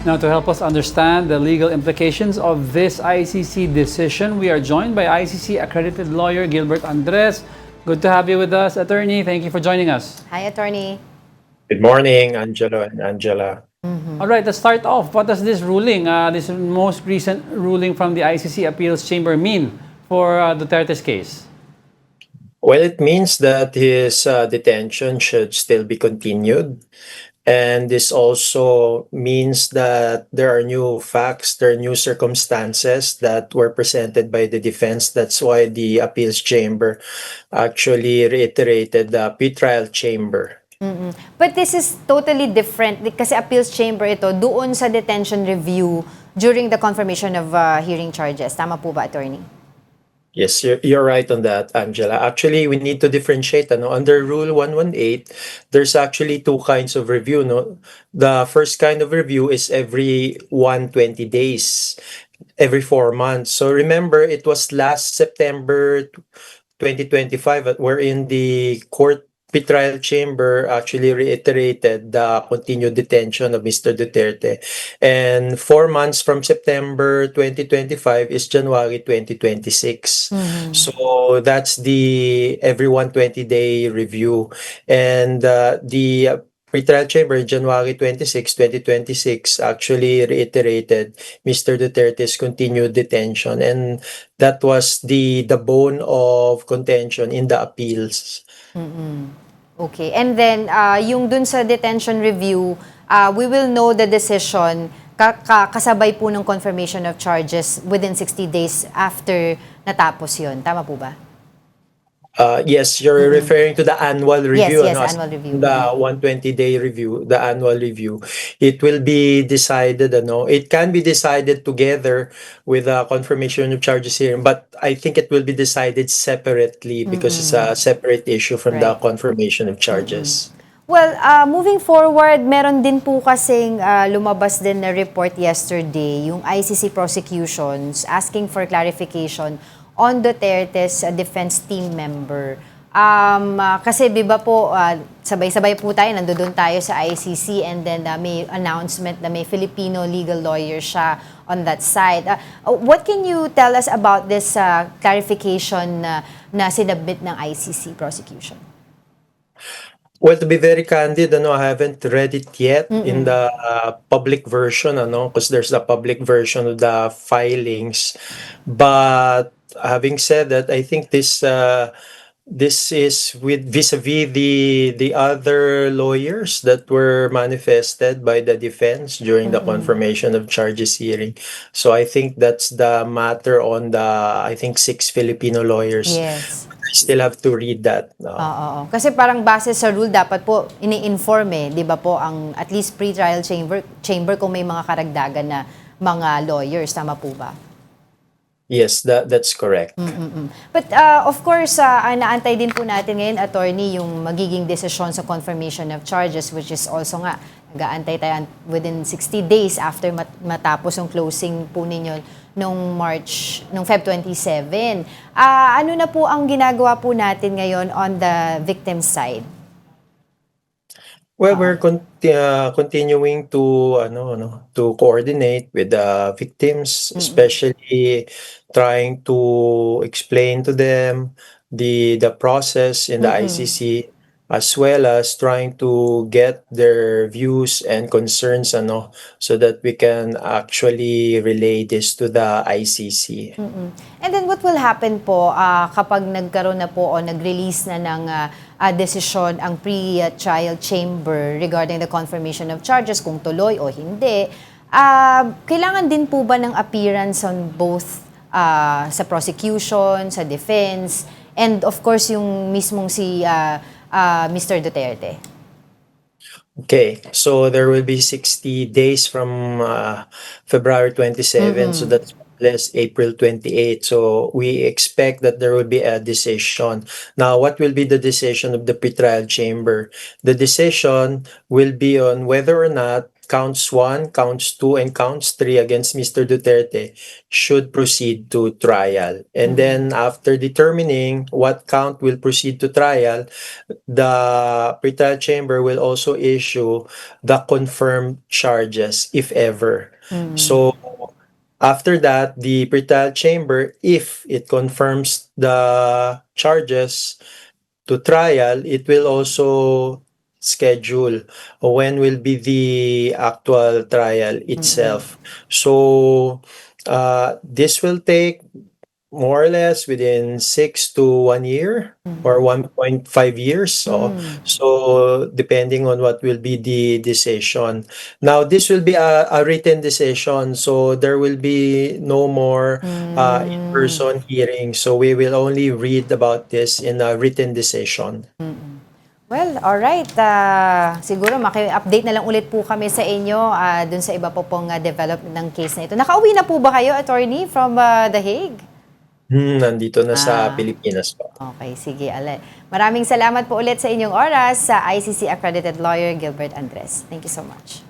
Now, to help us understand the legal implications of this ICC decision, we are joined by ICC-accredited lawyer Gilbert Andres. Good to have you with us, attorney. Thank you for joining us. Hi, attorney. Good morning, Angelo and Angela. All right, let's start off. What does this ruling, this most recent ruling from the ICC Appeals Chamber mean for Duterte's case? Well, it means that his detention should still be continued. And this also means that there are new facts, there are new circumstances that were presented by the defense. That's why the appeals chamber actually reiterated the pretrial chamber. But this is totally different kasi appeals chamber ito doon sa detention review during the confirmation of hearing charges. Tama po ba, attorney? Yes, you're right on that, Angela. Actually, we need to differentiate. Under Rule 118, there's actually two kinds of review. No? The first kind of review is every 120 days, every 4 months. So remember, it was last September 2025 wherein the court pretrial chamber actually reiterated the continued detention of Mr. Duterte. And 4 months from September 2025 is January 2026. So that's the every 120-day review. And the pretrial chamber in January 26, 2026 actually reiterated Mr. Duterte's continued detention. And that was the bone of contention in the appeals. Okay. And then, yung dun sa detention review, we will know the decision kasabay po ng confirmation of charges within 60 days after natapos yun. Tama po ba? Yes, you're referring to the annual review. Yes, annual review. The 120-day review, the annual review. It will be decided, it can be decided together with a confirmation of charges hearing, but I think it will be decided separately because it's a separate issue from the confirmation of charges. Well, moving forward, meron din po kasing lumabas din na report yesterday, yung ICC prosecutions asking for clarification on Duterte's defense team member. Kasi diba po, sabay-sabay po tayo, nandoon tayo sa ICC and then may announcement na may Filipino legal lawyer siya on that side. What can you tell us about this clarification na sinabit ng ICC prosecution? Well, to be very candid, I haven't read it yet in the public version, because there's the public version of the filings. But having said that, I think this is with vis-a-vis the other lawyers that were manifested by the defense during the confirmation of charges hearing. So I think that's the matter on the 6 Filipino lawyers. Yes. I still have to read that. Oo. Kasi parang base sa rule, dapat po ini-inform di ba po, ang at least pre-trial chamber kung may mga karagdagan na mga lawyers. Tama po ba? Yes, that's correct. But of course, naantay din po natin ngayon, attorney, yung magiging desisyon sa confirmation of charges, which is also nga, nag-aantay tayo within 60 days after matapos yung closing po ninyo nung Feb 27. Ano na po ang ginagawa po natin ngayon on the victim side? Well, we're continuing to coordinate with the victims, especially trying to explain to them the process in the ICC, as well as trying to get their views and concerns, so that we can actually relay this to the ICC. And then what will happen po kapag nagkaroon na po o nag-release na ng desisyon ang pre-trial chamber regarding the confirmation of charges, kung tuloy o hindi? Kailangan din po ba ng appearance on both sa prosecution, sa defense, and of course yung mismong si Mr. Duterte? Okay, so there will be 60 days from February 27, so that's less April 28. So we expect that there will be a decision. Now, what will be the decision of the pretrial chamber? The decision will be on whether or not counts 1, counts 2, and counts 3 against Mr. Duterte should proceed to trial. And then after determining what count will proceed to trial, the pretrial chamber will also issue the confirmed charges, if ever. So after that, the pretrial chamber, if it confirms the charges to trial, it will also schedule when will be the actual trial itself. So this will take more or less within 6 to 1 year or 1.5 years. So depending on what will be the decision. Now, this will be a written decision, so there will be no more in-person hearing. So we will only read about this in a written decision. Well, alright. Siguro maki-update na lang ulit po kami sa inyo dun sa iba po pong development ng case na ito. Nakauwi na po ba kayo, attorney, from The Hague? Nandito na sa Pilipinas po. Okay, sige. Maraming salamat po ulit sa inyong oras sa ICC-accredited lawyer Gilbert Andres. Thank you so much.